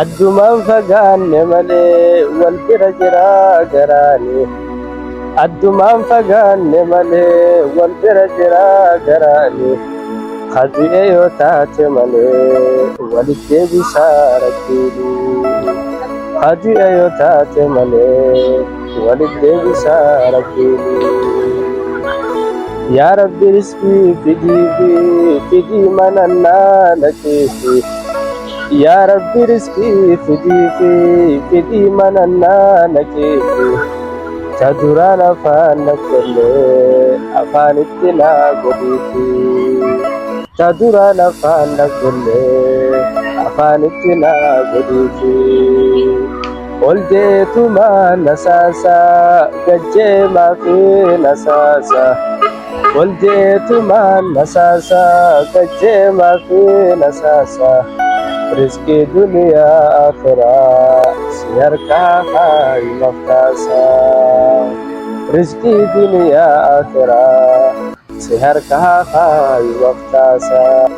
addumaan fagaanne malee wal bira jiraa garaani. Addumaan fagaanne malee wal bira jiraa garaani. Hadu'e yoo taate malee walitti deebisaa rabbiini. Hadu'e yoo taate malee walitti deebisaa rabbiini. Yaa Rabbi riskii fidii manannaa lakeefi. Yaa Rabbi riskii fidii manannaa lakeefi. Ta duraan afaan nagollee afaanitti naa godhiifi. Ta duraan afaan nagollee afaanitti naa godhiifi. Ol jeetumaa nasaasaa gajjeemaa fi nasaasaa. Ol jeetumaa nasaasaa gajjeemaa fi nasaasaa. Rizqii duniyaa akhiraa si harkaa kaayi maftaasaa. Rizqii duniyaa akhiraa si harkaa kaayi maftaasaa.